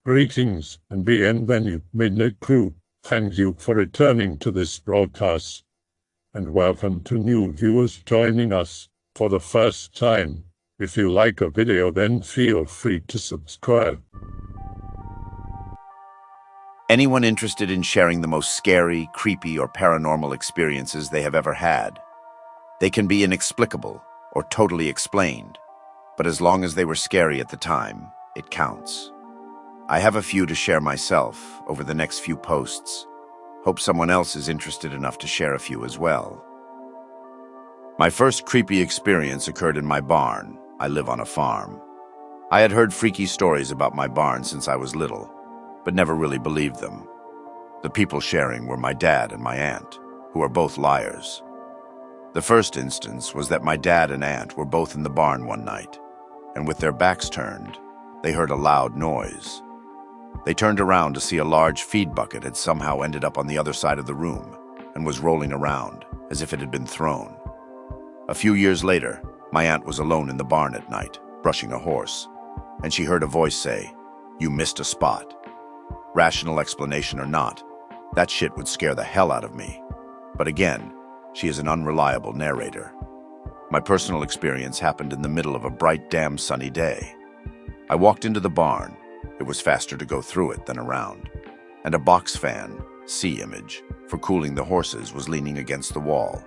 Greetings and bienvenue, Midnight Crew. Thank you for returning to this broadcast. And welcome to new viewers joining us for the first time. If you like a video, then feel free to subscribe. Anyone interested in sharing the most scary, creepy, or paranormal experiences they have ever had? They can be inexplicable or totally explained, but as long as they were scary at the time, it counts. I have a few to share myself over the next few posts. Hope someone else is interested enough to share a few as well. My first creepy experience occurred in my barn. I live on a farm. I had heard freaky stories about my barn since I was little, but never really believed them. The people sharing were my dad and my aunt, who are both liars. The first instance was that my dad and aunt were both in the barn one night, and with their backs turned, they heard a loud noise. They turned around to see a large feed bucket had somehow ended up on the other side of the room and was rolling around as if it had been thrown. A few years later, my aunt was alone in the barn at night, brushing a horse, and she heard a voice say, "You missed a spot." Rational explanation or not, that shit would scare the hell out of me. But again, she is an unreliable narrator. My personal experience happened in the middle of a bright, damn sunny day. I walked into the barn. It was faster to go through it than around, and a box fan, sea image, for cooling the horses was leaning against the wall.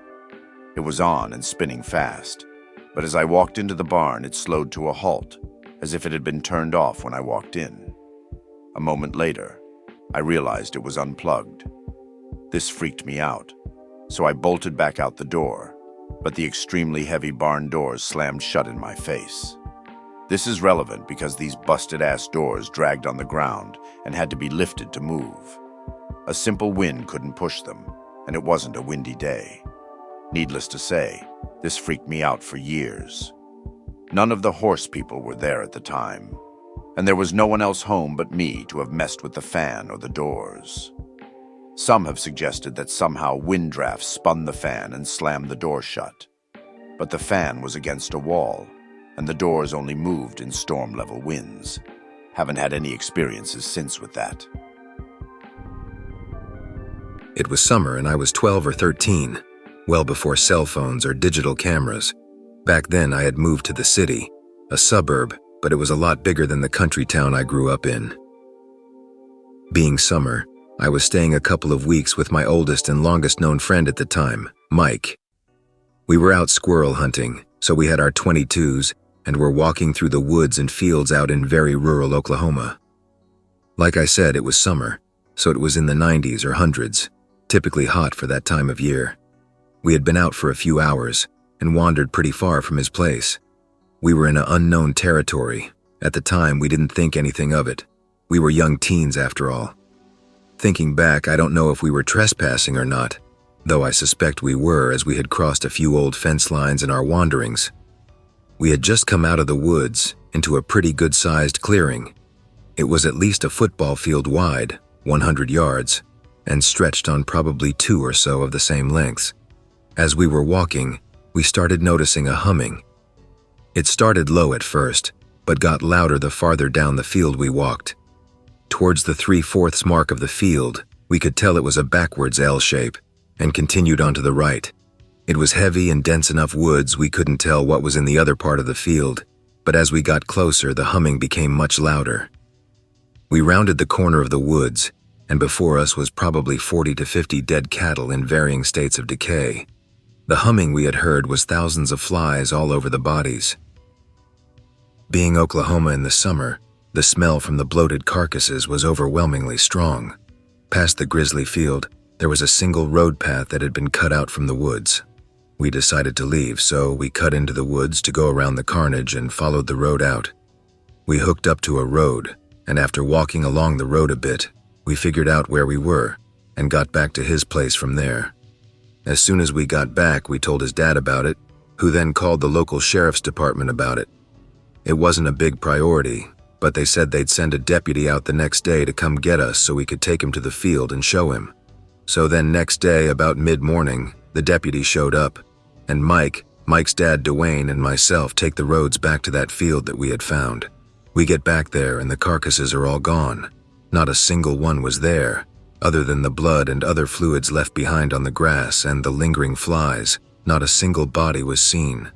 It was on and spinning fast, but as I walked into the barn, it slowed to a halt, as if it had been turned off when I walked in. A moment later, I realized it was unplugged. This freaked me out, so I bolted back out the door, but the extremely heavy barn doors slammed shut in my face. This is relevant because these busted-ass doors dragged on the ground and had to be lifted to move. A simple wind couldn't push them, and it wasn't a windy day. Needless to say, this freaked me out for years. None of the horse people were there at the time, and there was no one else home but me to have messed with the fan or the doors. Some have suggested that somehow wind drafts spun the fan and slammed the door shut, but the fan was against a wall, and the doors only moved in storm-level winds. Haven't had any experiences since with that. It was summer and I was 12 or 13, well before cell phones or digital cameras. Back then I had moved to the city, a suburb, but it was a lot bigger than the country town I grew up in. Being summer, I was staying a couple of weeks with my oldest and longest known friend at the time, Mike. We were out squirrel hunting, so we had our .22s, and were walking through the woods and fields out in very rural Oklahoma. Like I said, it was summer, so it was in the 90s or hundreds, typically hot for that time of year. We had been out for a few hours and wandered pretty far from his place. We were in an unknown territory. At the time, we didn't think anything of it. We were young teens after all. Thinking back, I don't know if we were trespassing or not, though I suspect we were as we had crossed a few old fence lines in our wanderings. We had just come out of the woods into a pretty good-sized clearing. It was at least a football field wide, 100 yards, and stretched on probably 2 or so of the same lengths. As we were walking, we started noticing a humming. It started low at first, but got louder the farther down the field we walked. Towards the 3/4 mark of the field, we could tell it was a backwards L shape, and continued on to the right. It was heavy and dense enough woods we couldn't tell what was in the other part of the field, but as we got closer, the humming became much louder. We rounded the corner of the woods, and before us was probably 40 to 50 dead cattle in varying states of decay. The humming we had heard was thousands of flies all over the bodies. Being Oklahoma in the summer, the smell from the bloated carcasses was overwhelmingly strong. Past the grisly field, there was a single road path that had been cut out from the woods. We decided to leave, so we cut into the woods to go around the carnage and followed the road out. We hooked up to a road, and after walking along the road a bit, we figured out where we were and got back to his place from there. As soon as we got back, we told his dad about it, who then called the local sheriff's department about it. It wasn't a big priority, but they said they'd send a deputy out the next day to come get us so we could take him to the field and show him. So then next day, about mid-morning, the deputy showed up, and Mike's dad Dwayne, and myself take the roads back to that field that we had found. We get back there and the carcasses are all gone. Not a single one was there, other than the blood and other fluids left behind on the grass and the lingering flies. Not a single body was seen.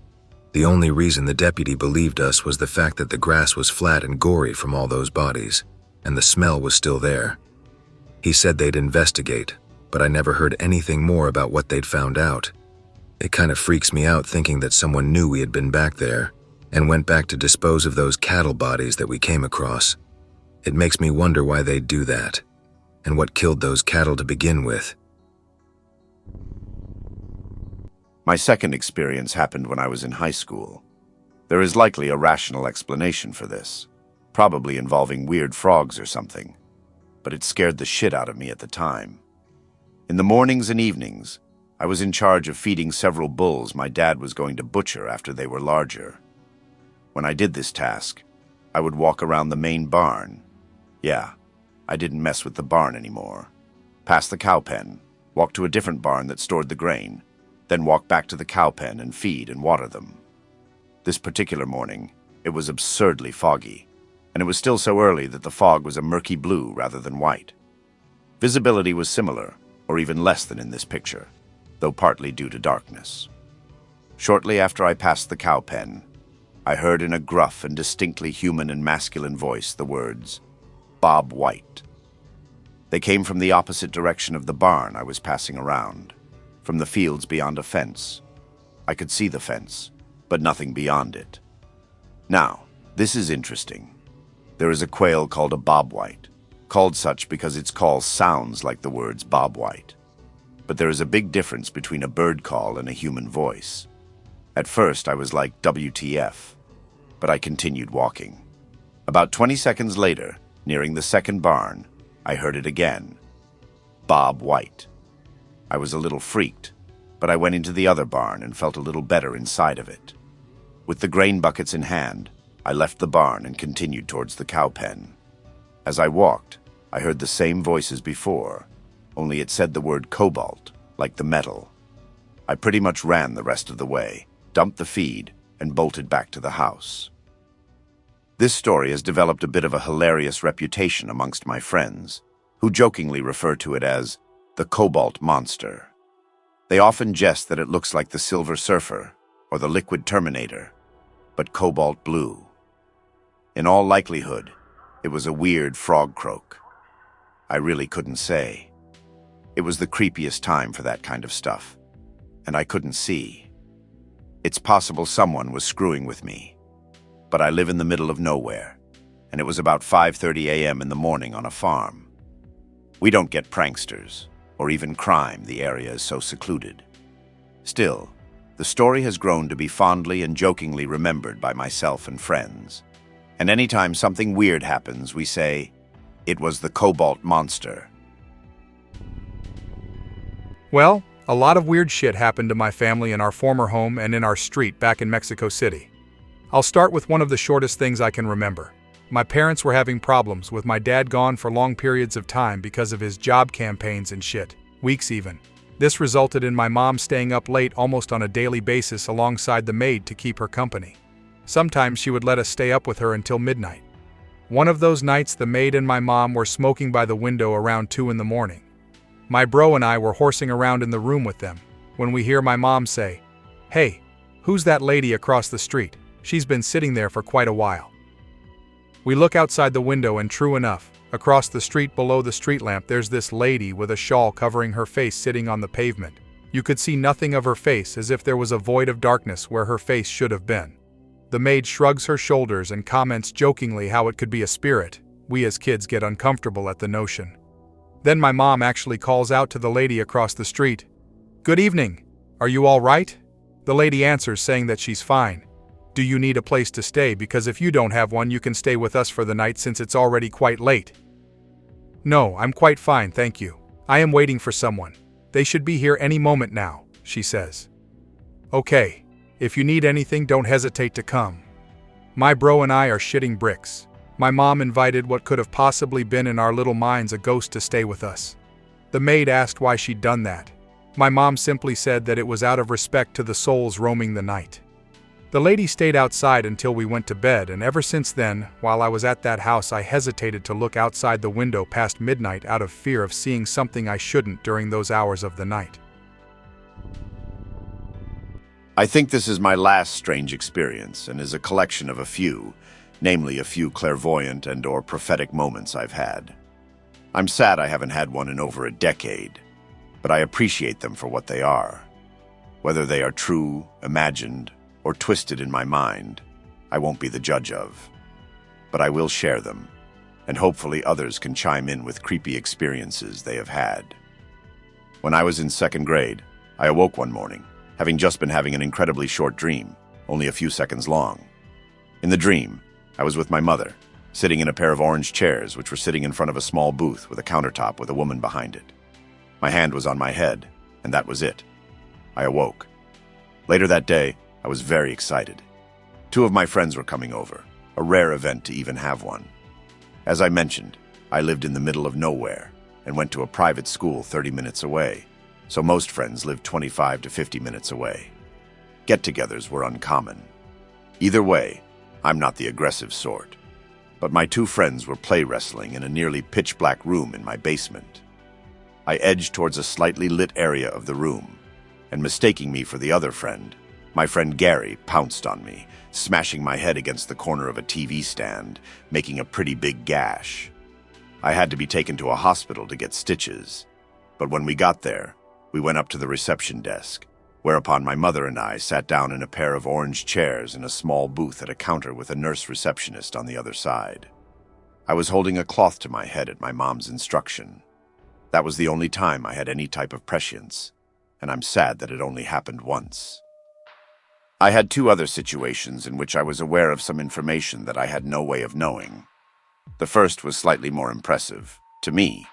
The only reason the deputy believed us was the fact that the grass was flat and gory from all those bodies, and the smell was still there. He said they'd investigate, but I never heard anything more about what they'd found out. It kind of freaks me out thinking that someone knew we had been back there and went back to dispose of those cattle bodies that we came across. It makes me wonder why they'd do that, and what killed those cattle to begin with. My second experience happened when I was in high school. There is likely a rational explanation for this, probably involving weird frogs or something, but it scared the shit out of me at the time. In the mornings and evenings, I was in charge of feeding several bulls my dad was going to butcher after they were larger. When I did this task, I would walk around the main barn. Yeah, I didn't mess with the barn anymore. Past the cow pen, walk to a different barn that stored the grain, then walk back to the cow pen and feed and water them. This particular morning, it was absurdly foggy, and it was still so early that the fog was a murky blue rather than white. Visibility was similar, or even less than in this picture, though partly due to darkness. Shortly after I passed the cow pen, I heard in a gruff and distinctly human and masculine voice the words, "Bob White." They came from the opposite direction of the barn I was passing around, from the fields beyond a fence. I could see the fence, but nothing beyond it. Now, this is interesting. There is a quail called a bobwhite, called such because its call sounds like the words Bob White. But there is a big difference between a bird call and a human voice. At first, I was like, WTF, but I continued walking. About 20 seconds later, nearing the second barn, I heard it again. Bob White. I was a little freaked, but I went into the other barn and felt a little better inside of it. With the grain buckets in hand, I left the barn and continued towards the cow pen. As I walked, I heard the same voice as before, only it said the word cobalt, like the metal. I pretty much ran the rest of the way, dumped the feed, and bolted back to the house. This story has developed a bit of a hilarious reputation amongst my friends, who jokingly refer to it as the Cobalt Monster. They often jest that it looks like the Silver Surfer or the Liquid Terminator, but cobalt blue. In all likelihood, it was a weird frog croak. I really couldn't say. It was the creepiest time for that kind of stuff, and I couldn't see. It's possible someone was screwing with me, but I live in the middle of nowhere, and it was about 5:30 a.m. in the morning on a farm. We don't get pranksters, or even crime, the area is so secluded. Still, the story has grown to be fondly and jokingly remembered by myself and friends. And anytime something weird happens, we say, it was the Cobalt Monster. Well, a lot of weird shit happened to my family in our former home and in our street back in Mexico City. I'll start with one of the shortest things I can remember. My parents were having problems with my dad gone for long periods of time because of his job campaigns and shit, weeks even. This resulted in my mom staying up late almost on a daily basis alongside the maid to keep her company. Sometimes she would let us stay up with her until midnight. One of those nights the maid and my mom were smoking by the window around 2 in the morning. My bro and I were horsing around in the room with them when we hear my mom say, "Hey, who's that lady across the street? She's been sitting there for quite a while." We look outside the window and true enough, across the street below the street lamp there's this lady with a shawl covering her face sitting on the pavement. You could see nothing of her face, as if there was a void of darkness where her face should have been. The maid shrugs her shoulders and comments jokingly how it could be a spirit. We as kids get uncomfortable at the notion. Then my mom actually calls out to the lady across the street, "Good evening. Are you all right?" The lady answers saying that she's fine. "Do you need a place to stay? Because if you don't have one, you can stay with us for the night since it's already quite late." "No, I'm quite fine, thank you. I am waiting for someone. They should be here any moment now," she says. "Okay. If you need anything, don't hesitate to come." My bro and I are shitting bricks. My mom invited what could have possibly been in our little minds a ghost to stay with us. The maid asked why she'd done that. My mom simply said that it was out of respect to the souls roaming the night. The lady stayed outside until we went to bed, and ever since then, while I was at that house, I hesitated to look outside the window past midnight out of fear of seeing something I shouldn't during those hours of the night. I think this is my last strange experience and is a collection of a few, namely a few clairvoyant and/or prophetic moments I've had. I'm sad I haven't had one in over a decade, but I appreciate them for what they are. Whether they are true, imagined, or twisted in my mind, I won't be the judge of. But I will share them, and hopefully others can chime in with creepy experiences they have had. When I was in second grade, I awoke one morning, having just been having an incredibly short dream, only a few seconds long. In the dream, I was with my mother, sitting in a pair of orange chairs which were sitting in front of a small booth with a countertop with a woman behind it. My hand was on my head, and that was it. I awoke. Later that day, I was very excited. 2 of my friends were coming over, a rare event to even have one. As I mentioned, I lived in the middle of nowhere and went to a private school 30 minutes away, so most friends lived 25 to 50 minutes away. Get-togethers were uncommon. Either way, I'm not the aggressive sort, but my 2 friends were play wrestling in a nearly pitch-black room in my basement. I edged towards a slightly lit area of the room, and mistaking me for the other friend, my friend Gary pounced on me, smashing my head against the corner of a TV stand, making a pretty big gash. I had to be taken to a hospital to get stitches, but when we got there, we went up to the reception desk, whereupon my mother and I sat down in a pair of orange chairs in a small booth at a counter with a nurse receptionist on the other side. I was holding a cloth to my head at my mom's instruction. That was the only time I had any type of prescience, and I'm sad that it only happened once. I had 2 other situations in which I was aware of some information that I had no way of knowing. The first was slightly more impressive, to me,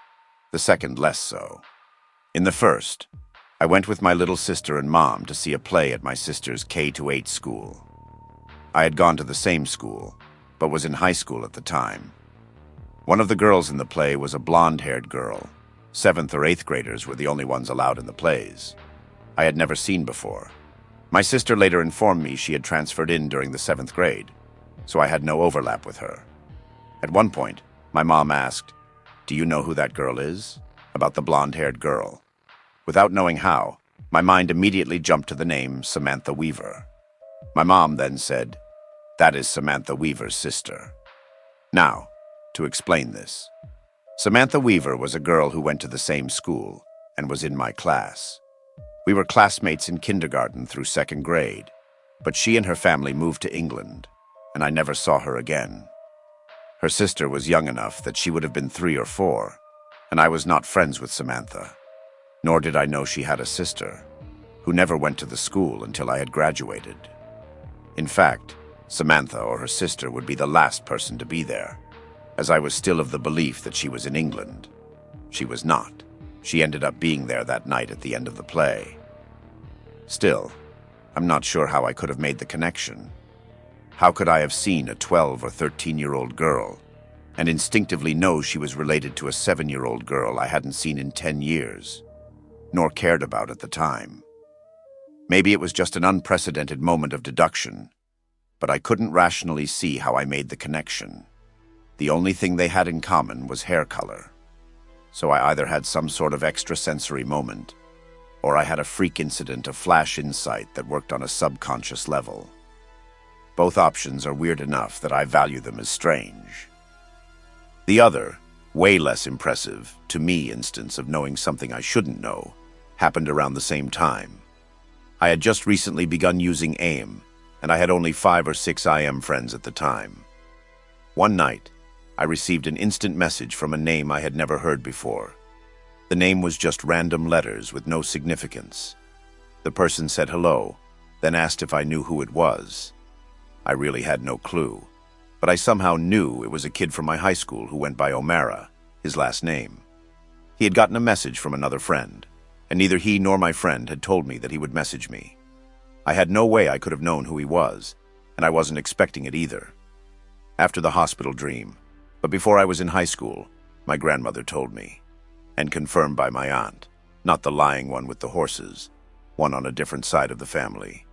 the second less so. In the first, I went with my little sister and mom to see a play at my sister's K-8 school. I had gone to the same school, but was in high school at the time. One of the girls in the play was a blonde-haired girl. 7th or 8th graders were the only ones allowed in the plays. I had never seen before. My sister later informed me she had transferred in during the 7th grade, so I had no overlap with her. At one point, my mom asked, "Do you know who that girl is?" about the blonde-haired girl. Without knowing how, my mind immediately jumped to the name Samantha Weaver. My mom then said, "That is Samantha Weaver's sister." Now, to explain this. Samantha Weaver was a girl who went to the same school and was in my class. We were classmates in kindergarten through 2nd grade, but she and her family moved to England, and I never saw her again. Her sister was young enough that she would have been 3 or 4, and I was not friends with Samantha, nor did I know she had a sister, who never went to the school until I had graduated. In fact, Samantha or her sister would be the last person to be there, as I was still of the belief that she was in England. She was not. She ended up being there that night at the end of the play. Still, I'm not sure how I could have made the connection. How could I have seen a 12 or 13-year-old girl and instinctively know she was related to a 7-year-old girl I hadn't seen in 10 years, nor cared about at the time? Maybe it was just an unprecedented moment of deduction, but I couldn't rationally see how I made the connection. The only thing they had in common was hair color. So I either had some sort of extrasensory moment, or I had a freak incident of flash insight that worked on a subconscious level. Both options are weird enough that I value them as strange. The other, way less impressive, to me, instance of knowing something I shouldn't know, happened around the same time. I had just recently begun using AIM, and I had only 5 or 6 IM friends at the time. One night, I received an instant message from a name I had never heard before. The name was just random letters with no significance. The person said hello, then asked if I knew who it was. I really had no clue, but I somehow knew it was a kid from my high school who went by O'Mara, his last name. He had gotten a message from another friend, and neither he nor my friend had told me that he would message me. I had no way I could have known who he was, and I wasn't expecting it either. After the hospital dream, but before I was in high school, my grandmother told me, and confirmed by my aunt, not the lying one with the horses, one on a different side of the family.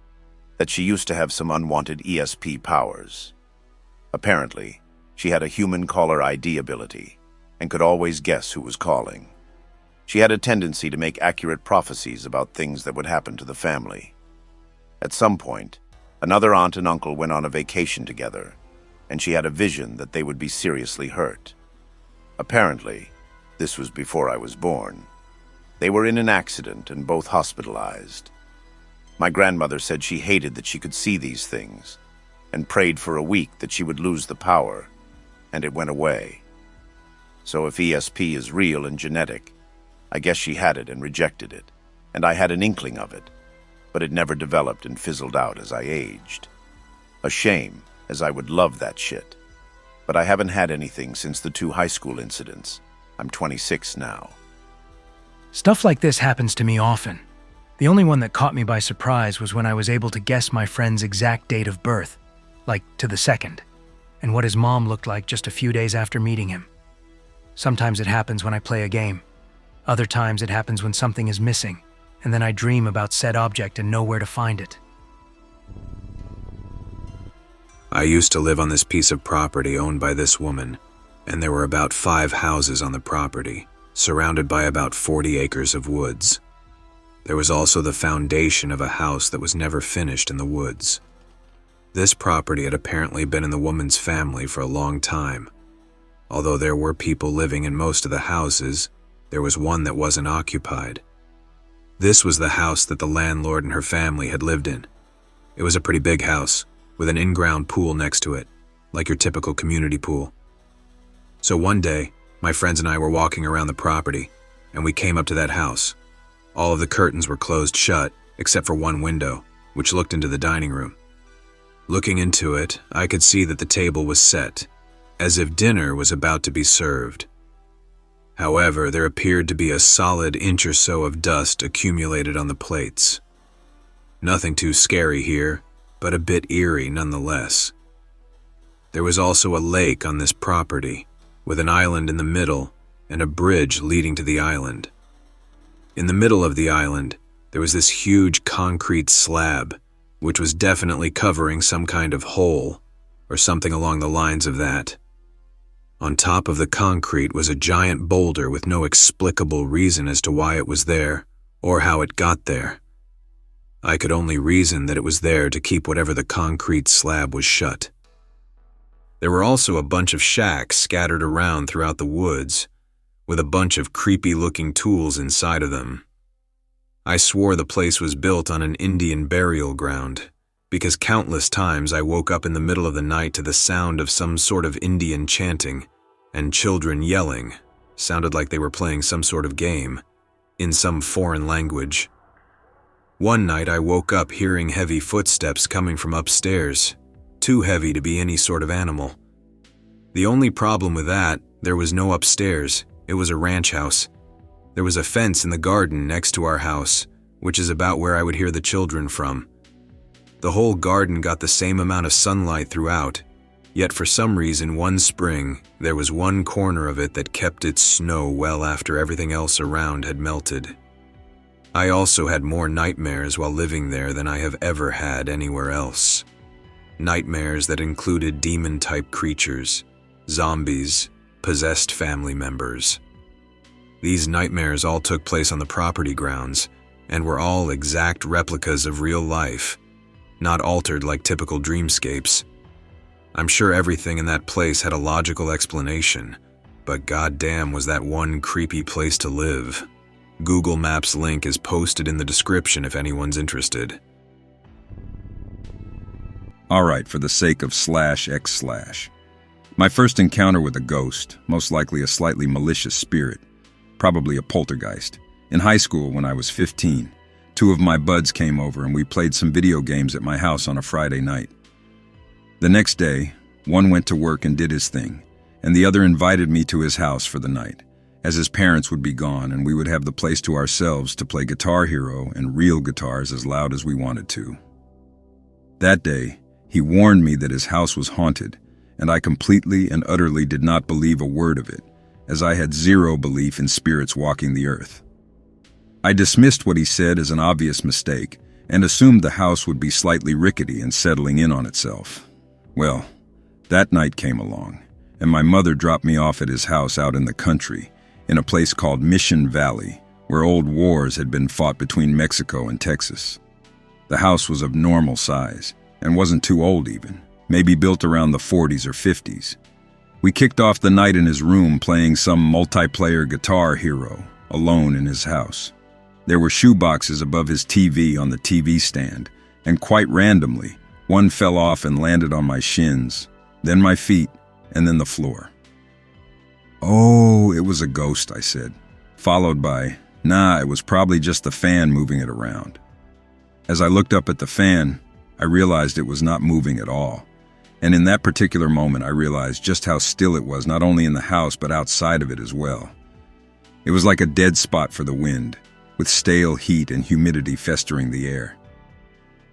that she used to have some unwanted ESP powers. Apparently, she had a human caller ID ability and could always guess who was calling. She had a tendency to make accurate prophecies about things that would happen to the family. At some point, another aunt and uncle went on a vacation together, and she had a vision that they would be seriously hurt. Apparently, this was before I was born. They were in an accident and both hospitalized. My grandmother said she hated that she could see these things, and prayed for a week that she would lose the power, and it went away. So if ESP is real and genetic, I guess she had it and rejected it, and I had an inkling of it, but it never developed and fizzled out as I aged. A shame, as I would love that shit. But I haven't had anything since the 2 high school incidents. I'm 26 now. Stuff like this happens to me often. The only one that caught me by surprise was when I was able to guess my friend's exact date of birth, like to the second, and what his mom looked like just a few days after meeting him. Sometimes it happens when I play a game. Other times it happens when something is missing, and then I dream about said object and know where to find it. I used to live on this piece of property owned by this woman, and there were about 5 houses on the property, surrounded by about 40 acres of woods. There was also the foundation of a house that was never finished in the woods. This property had apparently been in the woman's family for a long time. Although there were people living in most of the houses, there was one that wasn't occupied. This was the house that the landlord and her family had lived in. It was a pretty big house, with an in-ground pool next to it, like your typical community pool. So one day, my friends and I were walking around the property, and we came up to that house. All of the curtains were closed shut, except for one window, which looked into the dining room. Looking into it, I could see that the table was set, as if dinner was about to be served. However, there appeared to be a solid inch or so of dust accumulated on the plates. Nothing too scary here, but a bit eerie nonetheless. There was also a lake on this property, with an island in the middle and a bridge leading to the island. In the middle of the island, there was this huge concrete slab, which was definitely covering some kind of hole, or something along the lines of that. On top of the concrete was a giant boulder with no explicable reason as to why it was there, or how it got there. I could only reason that it was there to keep whatever the concrete slab was shut. There were also a bunch of shacks scattered around throughout the woods, with a bunch of creepy-looking tools inside of them. I swore the place was built on an Indian burial ground, because countless times I woke up in the middle of the night to the sound of some sort of Indian chanting, and children yelling. Sounded like they were playing some sort of game, in some foreign language. One night I woke up hearing heavy footsteps coming from upstairs, too heavy to be any sort of animal. The only problem with that, there was no upstairs. It was a ranch house. There was a fence in the garden next to our house, which is about where I would hear the children from. The whole garden got the same amount of sunlight throughout, yet for some reason one spring, there was one corner of it that kept its snow well after everything else around had melted. I also had more nightmares while living there than I have ever had anywhere else. Nightmares that included demon-type creatures, zombies, possessed family members. These nightmares all took place on the property grounds and were all exact replicas of real life, not altered like typical dreamscapes. I'm sure everything in that place had a logical explanation, but goddamn was that one creepy place to live. Google Maps link is posted in the description if anyone's interested. Alright, for the sake of /x/. My first encounter with a ghost, most likely a slightly malicious spirit, probably a poltergeist. In high school when I was 15, 2 of my buds came over and we played some video games at my house on a Friday night. The next day, one went to work and did his thing, and the other invited me to his house for the night, as his parents would be gone and we would have the place to ourselves to play Guitar Hero and real guitars as loud as we wanted to. That day, he warned me that his house was haunted, and I completely and utterly did not believe a word of it, as I had zero belief in spirits walking the earth. I dismissed what he said as an obvious mistake, and assumed the house would be slightly rickety and settling in on itself. Well, that night came along, and my mother dropped me off at his house out in the country, in a place called Mission Valley, where old wars had been fought between Mexico and Texas. The house was of normal size, and wasn't too old even, maybe built around the 40s or 50s. We kicked off the night in his room playing some multiplayer Guitar Hero, alone in his house. There were shoeboxes above his TV on the TV stand, and quite randomly, one fell off and landed on my shins, then my feet, and then the floor. "Oh, it was a ghost," I said, followed by, "Nah, it was probably just the fan moving it around." As I looked up at the fan, I realized it was not moving at all. And in that particular moment, I realized just how still it was, not only in the house, but outside of it as well. It was like a dead spot for the wind, with stale heat and humidity festering the air.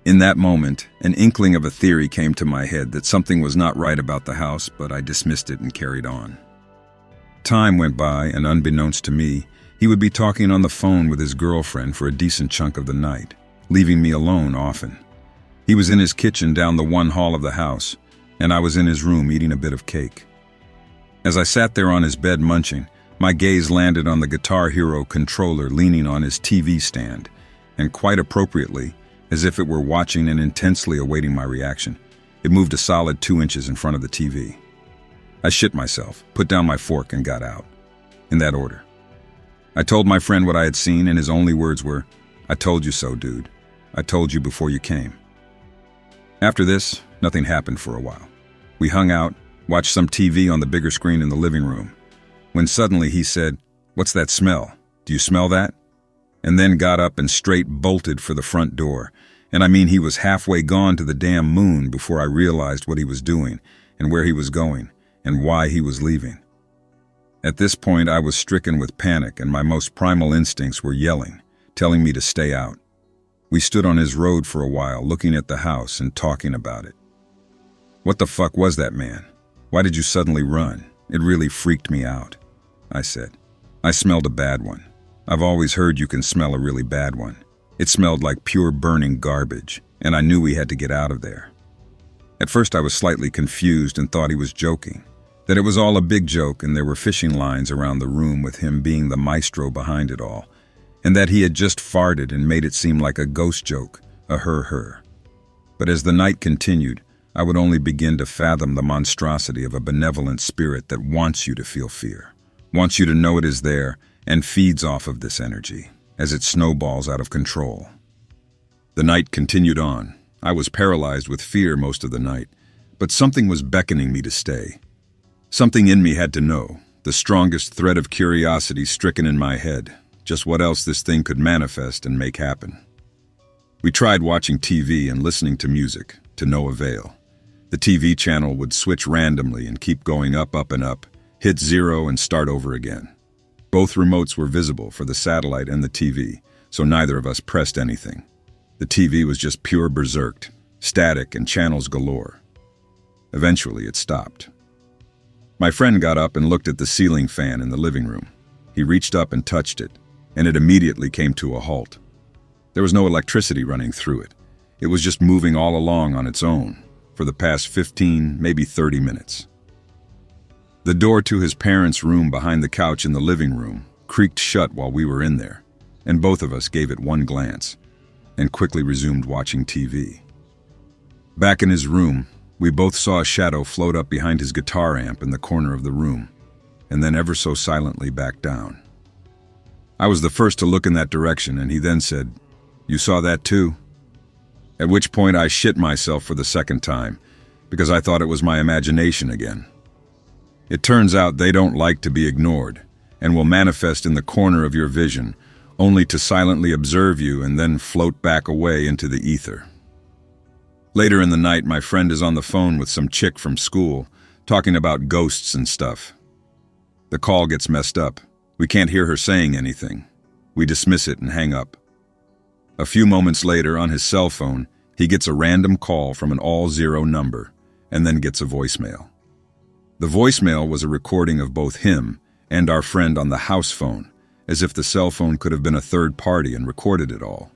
In that moment, an inkling of a theory came to my head that something was not right about the house, but I dismissed it and carried on. Time went by, and unbeknownst to me, he would be talking on the phone with his girlfriend for a decent chunk of the night, leaving me alone often. He was in his kitchen down the one hall of the house, and I was in his room eating a bit of cake. As I sat there on his bed munching, my gaze landed on the Guitar Hero controller leaning on his TV stand, and quite appropriately, as if it were watching and intensely awaiting my reaction, it moved a solid 2 inches in front of the TV. I shit myself, put down my fork, and got out. In that order. I told my friend what I had seen, and his only words were, "I told you so, dude. I told you before you came." After this, nothing happened for a while. We hung out, watched some TV on the bigger screen in the living room, when suddenly he said, "What's that smell? Do you smell that?" And then got up and straight bolted for the front door. And I mean, he was halfway gone to the damn moon before I realized what he was doing, and where he was going, and why he was leaving. At this point, I was stricken with panic, and my most primal instincts were yelling, telling me to stay out. We stood on his road for a while, looking at the house and talking about it. "What the fuck was that, man? Why did you suddenly run? It really freaked me out," I said. "I smelled a bad one. I've always heard you can smell a really bad one. It smelled like pure burning garbage, and I knew we had to get out of there." At first I was slightly confused and thought he was joking, that it was all a big joke and there were fishing lines around the room with him being the maestro behind it all, and that he had just farted and made it seem like a ghost joke, a her. But as the night continued, I would only begin to fathom the monstrosity of a benevolent spirit that wants you to feel fear, wants you to know it is there, and feeds off of this energy as it snowballs out of control. The night continued on. I was paralyzed with fear most of the night, but something was beckoning me to stay. Something in me had to know, the strongest thread of curiosity stricken in my head, just what else this thing could manifest and make happen. We tried watching TV and listening to music, to no avail. The TV channel would switch randomly and keep going up, and up, hit 0 and start over again. Both remotes were visible for the satellite and the TV, so neither of us pressed anything. The TV was just pure berserked, static and channels galore. Eventually it stopped. My friend got up and looked at the ceiling fan in the living room. He reached up and touched it, and it immediately came to a halt. There was no electricity running through it. It was just moving all along on its own for the past 15, maybe 30 minutes. The door to his parents' room behind the couch in the living room creaked shut while we were in there, and both of us gave it one glance and quickly resumed watching TV. Back in his room, we both saw a shadow float up behind his guitar amp in the corner of the room, and then ever so silently back down. I was the first to look in that direction, and he then said, "You saw that too?" At which point I shit myself for the second time, because I thought it was my imagination again. It turns out they don't like to be ignored, and will manifest in the corner of your vision, only to silently observe you and then float back away into the ether. Later in the night, my friend is on the phone with some chick from school, talking about ghosts and stuff. The call gets messed up. We can't hear her saying anything. We dismiss it and hang up. A few moments later, on his cell phone, he gets a random call from an all-0 number, and then gets a voicemail. The voicemail was a recording of both him and our friend on the house phone, as if the cell phone could have been a third party and recorded it all.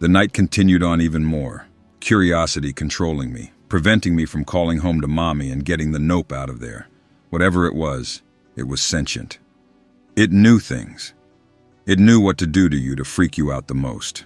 The night continued on even more, curiosity controlling me, preventing me from calling home to Mommy and getting the nope out of there. Whatever it was sentient. It knew things. It knew what to do to you to freak you out the most.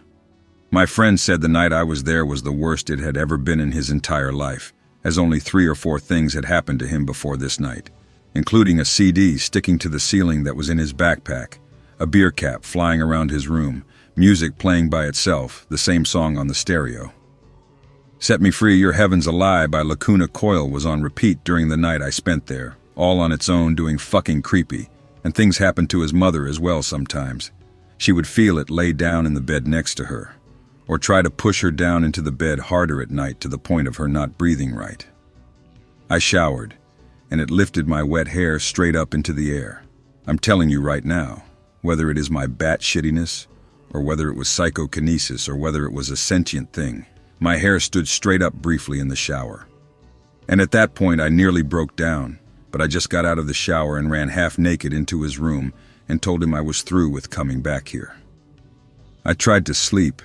My friend said the night I was there was the worst it had ever been in his entire life, as only 3 or 4 things had happened to him before this night, including a CD sticking to the ceiling that was in his backpack, a beer cap flying around his room, music playing by itself, the same song on the stereo. Set Me Free, Your Heaven's a Lie by Lacuna Coil was on repeat during the night I spent there, all on its own doing fucking creepy, and things happened to his mother as well sometimes. She would feel it lay down in the bed next to her, or try to push her down into the bed harder at night to the point of her not breathing right. I showered, and it lifted my wet hair straight up into the air. I'm telling you right now, whether it is my bat shittiness, or whether it was psychokinesis, or whether it was a sentient thing, my hair stood straight up briefly in the shower. And at that point I nearly broke down, but I just got out of the shower and ran half naked into his room and told him I was through with coming back here. I tried to sleep,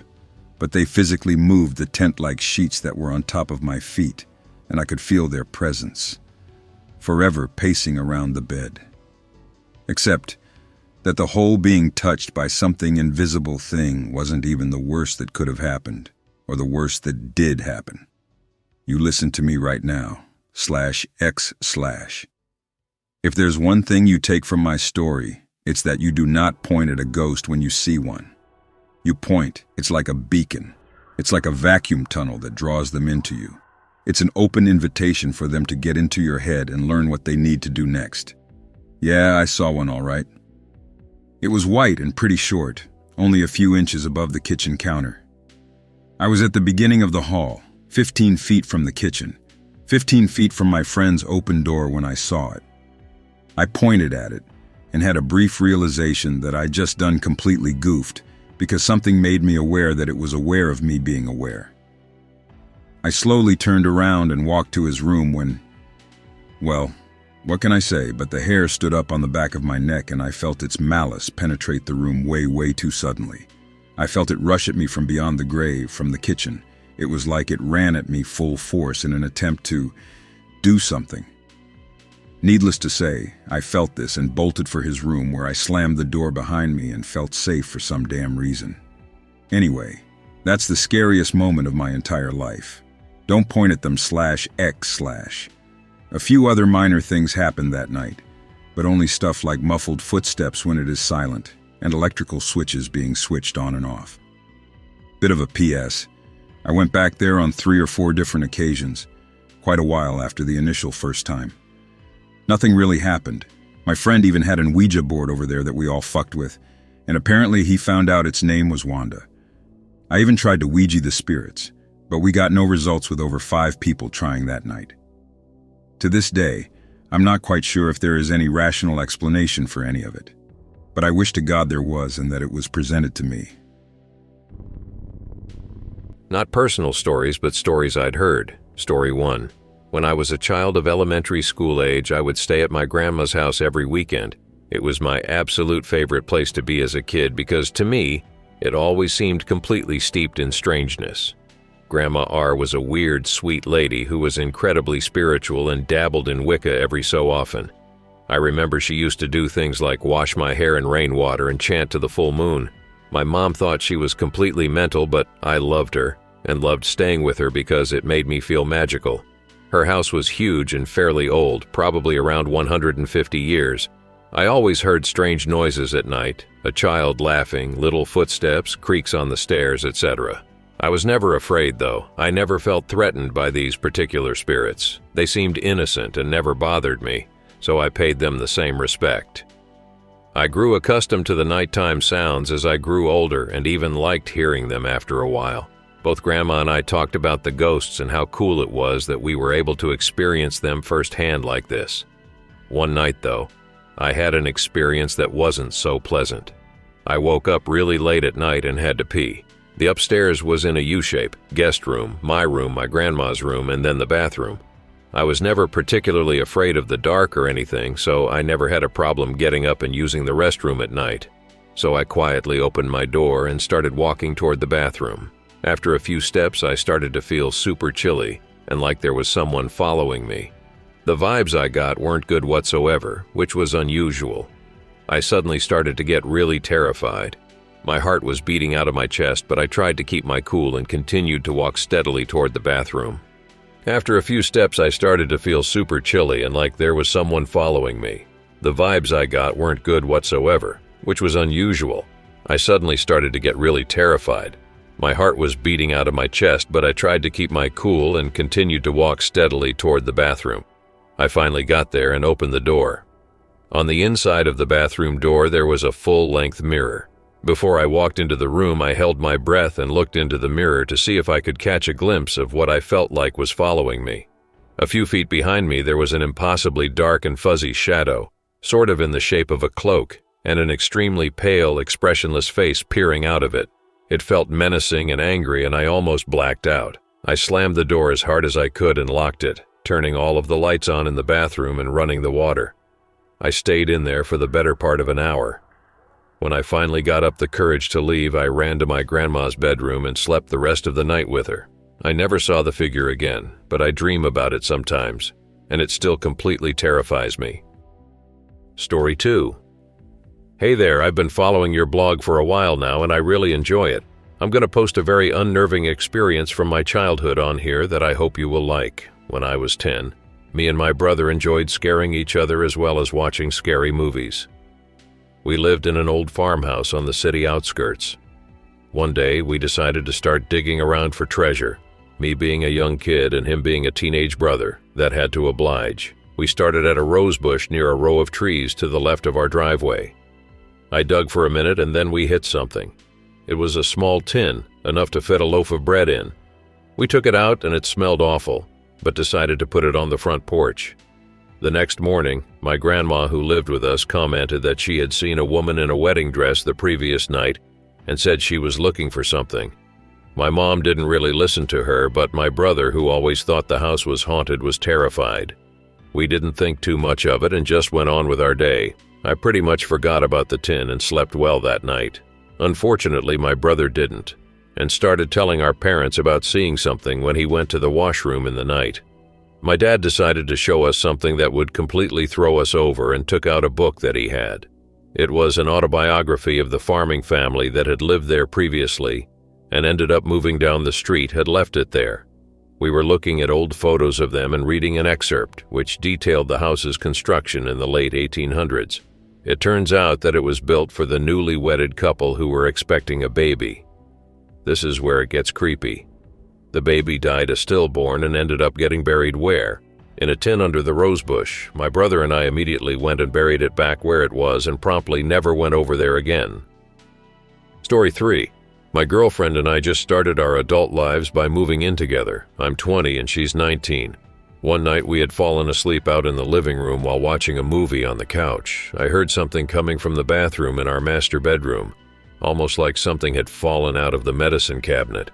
but they physically moved the tent-like sheets that were on top of my feet, and I could feel their presence, forever pacing around the bed. Except that the whole being touched by something invisible thing wasn't even the worst that could have happened, or the worst that did happen. You listen to me right now, /X/. If there's one thing you take from my story, it's that you do not point at a ghost when you see one. You point, it's like a beacon. It's like a vacuum tunnel that draws them into you. It's an open invitation for them to get into your head and learn what they need to do next. Yeah, I saw one all right. It was white and pretty short, only a few inches above the kitchen counter. I was at the beginning of the hall, 15 feet from the kitchen, 15 feet from my friend's open door when I saw it. I pointed at it and had a brief realization that I'd just done completely goofed because something made me aware that it was aware of me being aware. I slowly turned around and walked to his room when, well, what can I say, but the hair stood up on the back of my neck and I felt its malice penetrate the room way too suddenly. I felt it rush at me from beyond the grave, from the kitchen. It was like it ran at me full force in an attempt to do something. Needless to say, I felt this and bolted for his room where I slammed the door behind me and felt safe for some damn reason. Anyway, that's the scariest moment of my entire life. Don't point at them /X/. A few other minor things happened that night, but only stuff like muffled footsteps when it is silent and electrical switches being switched on and off. Bit of a PS. I went back there on 3 or 4 different occasions, quite a while after the initial first time. Nothing really happened. My friend even had an Ouija board over there that we all fucked with, and apparently he found out its name was Wanda. I even tried to Ouija the spirits, but we got no results with over 5 people trying that night. To this day, I'm not quite sure if there is any rational explanation for any of it, but I wish to God there was and that it was presented to me. Not personal stories, but stories I'd heard. Story 1. When I was a child of elementary school age, I would stay at my grandma's house every weekend. It was my absolute favorite place to be as a kid because, to me, it always seemed completely steeped in strangeness. Grandma R was a weird, sweet lady who was incredibly spiritual and dabbled in Wicca every so often. I remember she used to do things like wash my hair in rainwater and chant to the full moon. My mom thought she was completely mental, but I loved her and loved staying with her because it made me feel magical. Her house was huge and fairly old, probably around 150 years. I always heard strange noises at night, a child laughing, little footsteps, creaks on the stairs, etc. I was never afraid, though. I never felt threatened by these particular spirits. They seemed innocent and never bothered me, so I paid them the same respect. I grew accustomed to the nighttime sounds as I grew older and even liked hearing them after a while. Both Grandma and I talked about the ghosts and how cool it was that we were able to experience them firsthand like this. One night, though, I had an experience that wasn't so pleasant. I woke up really late at night and had to pee. The upstairs was in a U-shape: guest room, my grandma's room, and then the bathroom. I was never particularly afraid of the dark or anything, so I never had a problem getting up and using the restroom at night. So I quietly opened my door and started walking toward the bathroom. After a few steps, I started to feel super chilly and like there was someone following me. The vibes I got weren't good whatsoever, which was unusual. I suddenly started to get really terrified. My heart was beating out of my chest, but I tried to keep my cool and continued to walk steadily toward the bathroom. After a few steps, I started to feel super chilly and like there was someone following me. The vibes I got weren't good whatsoever, which was unusual. I suddenly started to get really terrified. My heart was beating out of my chest, but I tried to keep my cool and continued to walk steadily toward the bathroom. I finally got there and opened the door. On the inside of the bathroom door, there was a full-length mirror. Before I walked into the room, I held my breath and looked into the mirror to see if I could catch a glimpse of what I felt like was following me. A few feet behind me, there was an impossibly dark and fuzzy shadow, sort of in the shape of a cloak, and an extremely pale, expressionless face peering out of it. It felt menacing and angry, and I almost blacked out. I slammed the door as hard as I could and locked it, turning all of the lights on in the bathroom and running the water. I stayed in there for the better part of an hour. When I finally got up the courage to leave, I ran to my grandma's bedroom and slept the rest of the night with her. I never saw the figure again, but I dream about it sometimes, and it still completely terrifies me. Story 2. Hey there, I've been following your blog for a while now and I really enjoy it. I'm going to post a very unnerving experience from my childhood on here that I hope you will like. When I was 10, me and my brother enjoyed scaring each other as well as watching scary movies. We lived in an old farmhouse on the city outskirts. One day, we decided to start digging around for treasure. Me being a young kid and him being a teenage brother, that had to oblige. We started at a rose bush near a row of trees to the left of our driveway. I dug for a minute and then we hit something. It was a small tin, enough to fit a loaf of bread in. We took it out and it smelled awful, but decided to put it on the front porch. The next morning, my grandma, who lived with us, commented that she had seen a woman in a wedding dress the previous night and said she was looking for something. My mom didn't really listen to her, but my brother, who always thought the house was haunted, was terrified. We didn't think too much of it and just went on with our day. I pretty much forgot about the tin and slept well that night. Unfortunately, my brother didn't, and started telling our parents about seeing something when he went to the washroom in the night. My dad decided to show us something that would completely throw us over and took out a book that he had. It was an autobiography of the farming family that had lived there previously and ended up moving down the street, had left it there. We were looking at old photos of them and reading an excerpt which detailed the house's construction in the late 1800s. It turns out that it was built for the newly wedded couple who were expecting a baby. This is where it gets creepy. The baby died a stillborn and ended up getting buried where? In a tin under the rose bush. My brother and I immediately went and buried it back where it was and promptly never went over there again. Story 3. My girlfriend and I just started our adult lives by moving in together. I'm 20 and she's 19. One night we had fallen asleep out in the living room while watching a movie on the couch. I heard something coming from the bathroom in our master bedroom, almost like something had fallen out of the medicine cabinet.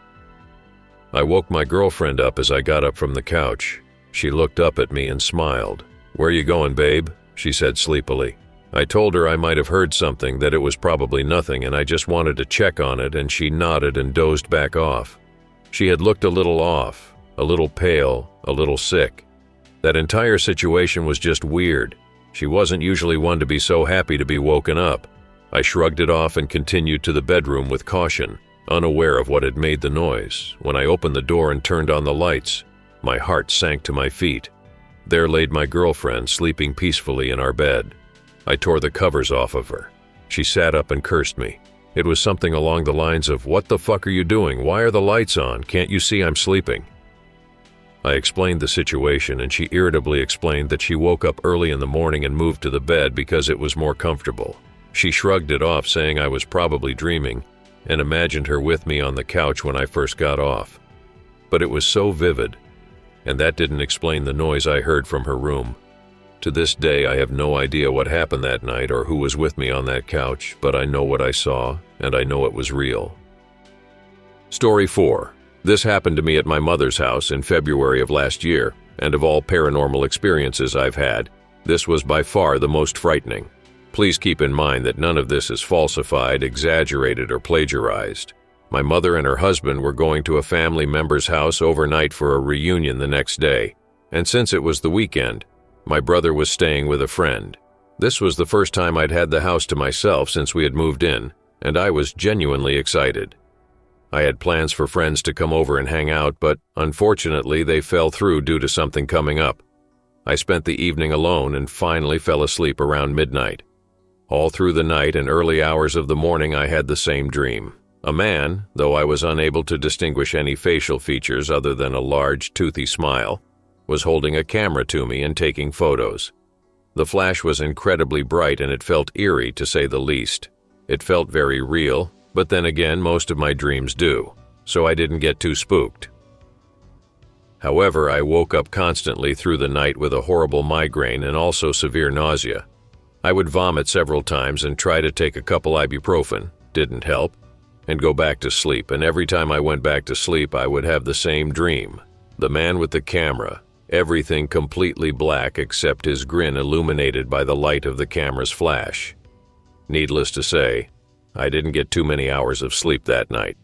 I woke my girlfriend up as I got up from the couch. She looked up at me and smiled. "Where you going, babe?" she said sleepily. I told her I might have heard something, that it was probably nothing, and I just wanted to check on it, and she nodded and dozed back off. She had looked a little off, a little pale, a little sick. That entire situation was just weird. She wasn't usually one to be so happy to be woken up. I shrugged it off and continued to the bedroom with caution, unaware of what had made the noise. When I opened the door and turned on the lights, my heart sank to my feet. There laid my girlfriend, sleeping peacefully in our bed. I tore the covers off of her. She sat up and cursed me. It was something along the lines of, "What the fuck are you doing? Why are the lights on? Can't you see I'm sleeping?" I explained the situation, and she irritably explained that she woke up early in the morning and moved to the bed because it was more comfortable. She shrugged it off, saying I was probably dreaming, and imagined her with me on the couch when I first got off. But it was so vivid, and that didn't explain the noise I heard from her room. To this day, I have no idea what happened that night or who was with me on that couch, but I know what I saw, and I know it was real. Story 4. This happened to me at my mother's house in February of last year, and of all paranormal experiences I've had, this was by far the most frightening. Please keep in mind that none of this is falsified, exaggerated, or plagiarized. My mother and her husband were going to a family member's house overnight for a reunion the next day, and since it was the weekend, my brother was staying with a friend. This was the first time I'd had the house to myself since we had moved in, and I was genuinely excited. I had plans for friends to come over and hang out, but unfortunately they fell through due to something coming up. I spent the evening alone and finally fell asleep around midnight. All through the night and early hours of the morning I had the same dream. A man, though I was unable to distinguish any facial features other than a large, toothy smile, was holding a camera to me and taking photos. The flash was incredibly bright and it felt eerie to say the least. It felt very real, but then again most of my dreams do, so I didn't get too spooked. However, I woke up constantly through the night with a horrible migraine and also severe nausea. I would vomit several times and try to take a couple ibuprofen, didn't help, and go back to sleep, and every time I went back to sleep I would have the same dream. The man with the camera, everything completely black except his grin illuminated by the light of the camera's flash. Needless to say, I didn't get too many hours of sleep that night.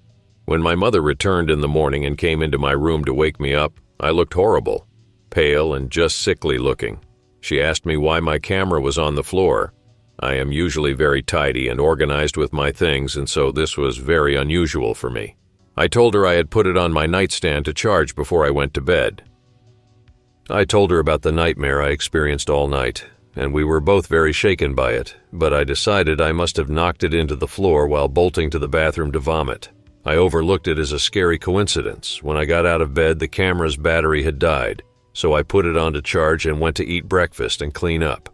When my mother returned in the morning and came into my room to wake me up, I looked horrible, pale and just sickly looking. She asked me why my camera was on the floor. I am usually very tidy and organized with my things, and so this was very unusual for me. I told her I had put it on my nightstand to charge before I went to bed. I told her about the nightmare I experienced all night, and we were both very shaken by it, but I decided I must have knocked it into the floor while bolting to the bathroom to vomit. I overlooked it as a scary coincidence. When I got out of bed, the camera's battery had died, so I put it on to charge and went to eat breakfast and clean up.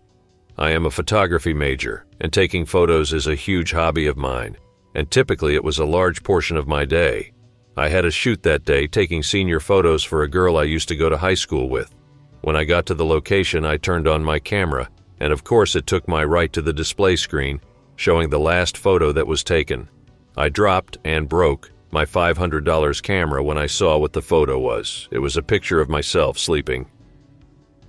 I am a photography major, and taking photos is a huge hobby of mine, and typically it was a large portion of my day. I had a shoot that day taking senior photos for a girl I used to go to high school with. When I got to the location, I turned on my camera, and of course it took my right to the display screen, showing the last photo that was taken. I dropped and broke my $500 camera when I saw what the photo was. It was a picture of myself sleeping.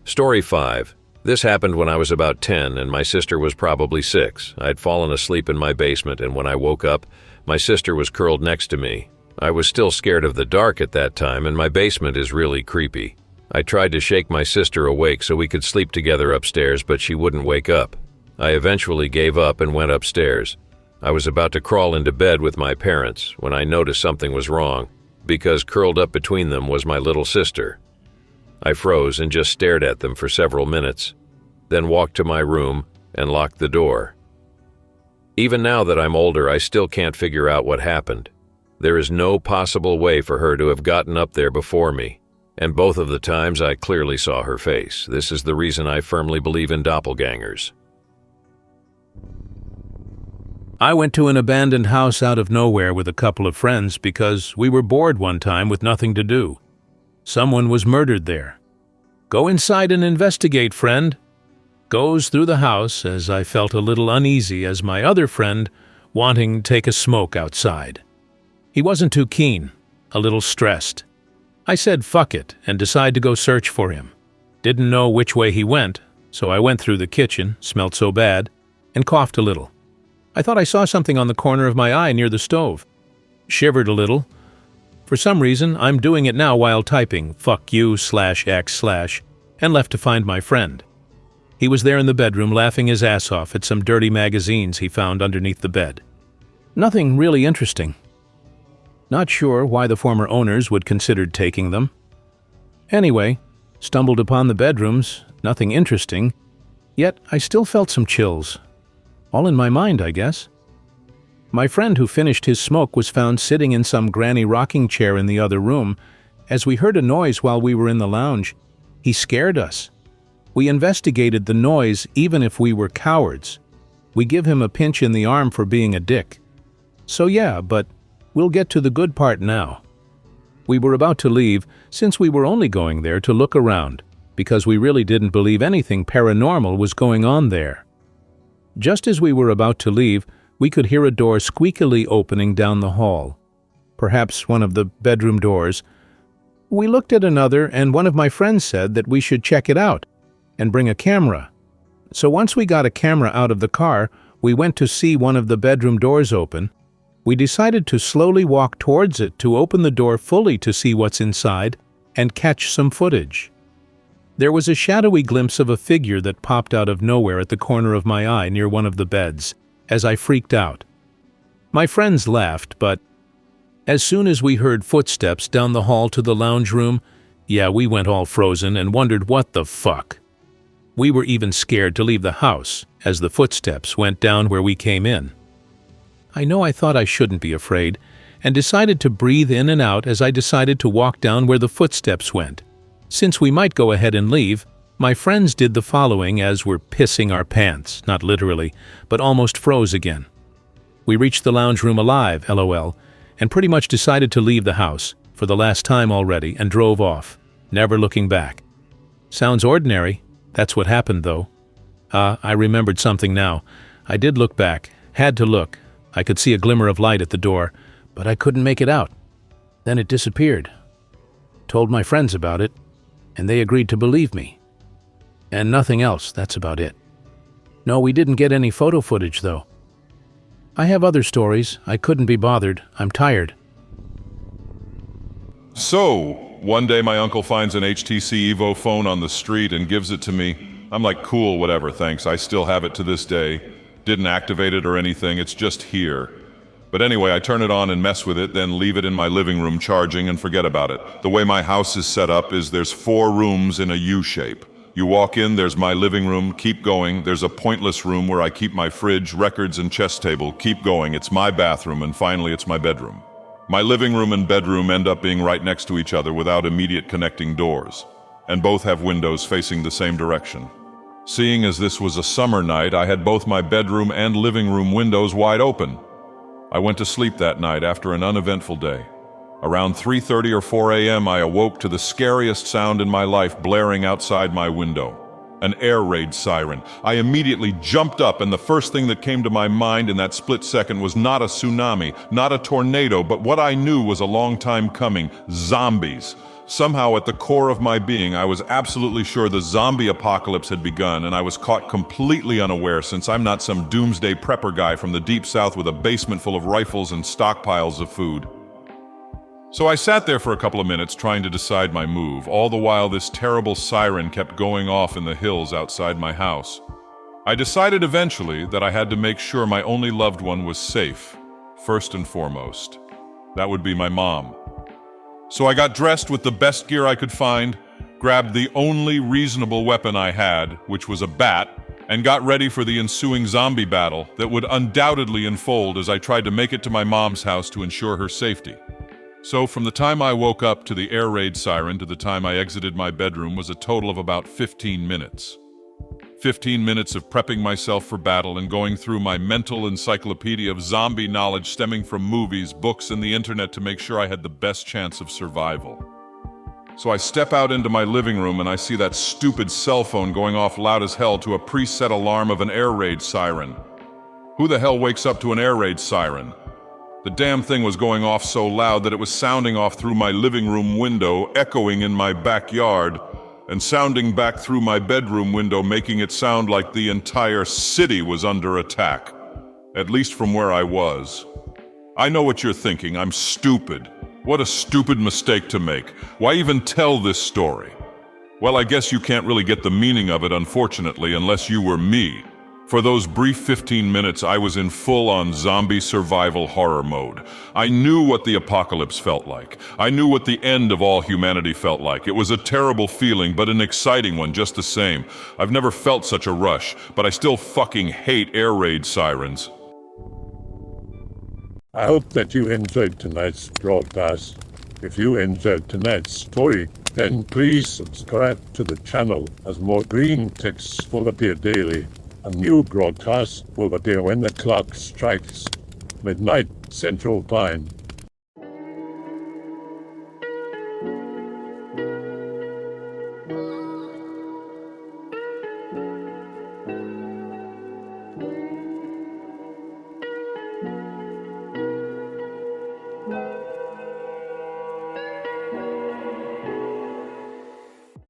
Story 5. This happened when I was about 10 and my sister was probably 6. I'd fallen asleep in my basement, and when I woke up, my sister was curled next to me. I was still scared of the dark at that time, and my basement is really creepy. I tried to shake my sister awake so we could sleep together upstairs, but she wouldn't wake up. I eventually gave up and went upstairs. I was about to crawl into bed with my parents when I noticed something was wrong, because curled up between them was my little sister. I froze and just stared at them for several minutes, then walked to my room and locked the door. Even now that I'm older, I still can't figure out what happened. There is no possible way for her to have gotten up there before me, and both of the times I clearly saw her face. This is the reason I firmly believe in doppelgangers. I went to an abandoned house out of nowhere with a couple of friends because we were bored one time with nothing to do. Someone was murdered there. Go inside and investigate, friend. Goes through the house as I felt a little uneasy as my other friend wanting to take a smoke outside. He wasn't too keen, a little stressed. I said fuck it and decided to go search for him. Didn't know which way he went, so I went through the kitchen, smelled so bad, and coughed a little. I thought I saw something on the corner of my eye near the stove. Shivered a little. For some reason, I'm doing it now while typing fuck you /x/ and left to find my friend. He was there in the bedroom laughing his ass off at some dirty magazines he found underneath the bed. Nothing really interesting. Not sure why the former owners would consider taking them. Anyway, stumbled upon the bedrooms, nothing interesting, yet I still felt some chills. All in my mind, I guess. My friend who finished his smoke was found sitting in some granny rocking chair in the other room as we heard a noise while we were in the lounge. He scared us. We investigated the noise even if we were cowards. We give him a pinch in the arm for being a dick. So yeah, but we'll get to the good part now. We were about to leave since we were only going there to look around because we really didn't believe anything paranormal was going on there. Just as we were about to leave, we could hear a door squeakily opening down the hall. Perhaps one of the bedroom doors. We looked at another, and one of my friends said that we should check it out and bring a camera. So once we got a camera out of the car, we went to see one of the bedroom doors open. We decided to slowly walk towards it to open the door fully to see what's inside and catch some footage. There was a shadowy glimpse of a figure that popped out of nowhere at the corner of my eye near one of the beds, as I freaked out. My friends laughed, but as soon as we heard footsteps down the hall to the lounge room, we went all frozen and wondered what the fuck. We were even scared to leave the house as the footsteps went down where we came in. I know I thought I shouldn't be afraid, and decided to breathe in and out as I decided to walk down where the footsteps went. Since we might go ahead and leave, my friends did the following as we're pissing our pants, not literally, but almost froze again. We reached the lounge room alive, LOL, and pretty much decided to leave the house, for the last time already, and drove off, never looking back. Sounds ordinary. That's what happened, though. I remembered something now. I did look back, had to look. I could see a glimmer of light at the door, but I couldn't make it out. Then it disappeared. Told my friends about it, and they agreed to believe me. And nothing else, that's about it. No, we didn't get any photo footage, though. I have other stories. I couldn't be bothered. I'm tired. So, one day my uncle finds an HTC Evo phone on the street and gives it to me. I'm like, cool, whatever, thanks. I still have it to this day. Didn't activate it or anything, it's just here. But anyway, I turn it on and mess with it, then leave it in my living room charging and forget about it. The way my house is set up is there's 4 rooms in a U shape. You walk in, there's my living room, keep going. There's a pointless room where I keep my fridge, records, and chess table, keep going. It's my bathroom, and finally it's my bedroom. My living room and bedroom end up being right next to each other without immediate connecting doors, and both have windows facing the same direction. Seeing as this was a summer night, I had both my bedroom and living room windows wide open. I went to sleep that night after an uneventful day. Around 3:30 or 4 a.m. I awoke to the scariest sound in my life blaring outside my window. An air raid siren. I immediately jumped up, and the first thing that came to my mind in that split second was not a tsunami, not a tornado, but what I knew was a long time coming: zombies. Somehow at the core of my being, I was absolutely sure the zombie apocalypse had begun, and I was caught completely unaware since I'm not some doomsday prepper guy from the deep south with a basement full of rifles and stockpiles of food. So I sat there for a couple of minutes trying to decide my move, all the while this terrible siren kept going off in the hills outside my house. I decided eventually that I had to make sure my only loved one was safe, first and foremost. That would be my mom. So I got dressed with the best gear I could find, grabbed the only reasonable weapon I had, which was a bat, and got ready for the ensuing zombie battle that would undoubtedly unfold as I tried to make it to my mom's house to ensure her safety. So from the time I woke up to the air raid siren to the time I exited my bedroom was a total of about 15 minutes. 15 minutes of prepping myself for battle and going through my mental encyclopedia of zombie knowledge stemming from movies, books, and the internet to make sure I had the best chance of survival. So I step out into my living room and I see that stupid cell phone going off loud as hell to a preset alarm of an air raid siren. Who the hell wakes up to an air raid siren? The damn thing was going off so loud that it was sounding off through my living room window, echoing in my backyard, and sounding back through my bedroom window, making it sound like the entire city was under attack, at least from where I was. I know what you're thinking, I'm stupid. What a stupid mistake to make. Why even tell this story? Well, I guess you can't really get the meaning of it, unfortunately, unless you were me. For those brief 15 minutes, I was in full-on zombie survival horror mode. I knew what the apocalypse felt like. I knew what the end of all humanity felt like. It was a terrible feeling, but an exciting one just the same. I've never felt such a rush, but I still fucking hate air raid sirens. I hope that you enjoyed tonight's broadcast. If you enjoyed tonight's story, then please subscribe to the channel as more Greentext will appear daily. A new broadcast will appear when the clock strikes midnight Central Time.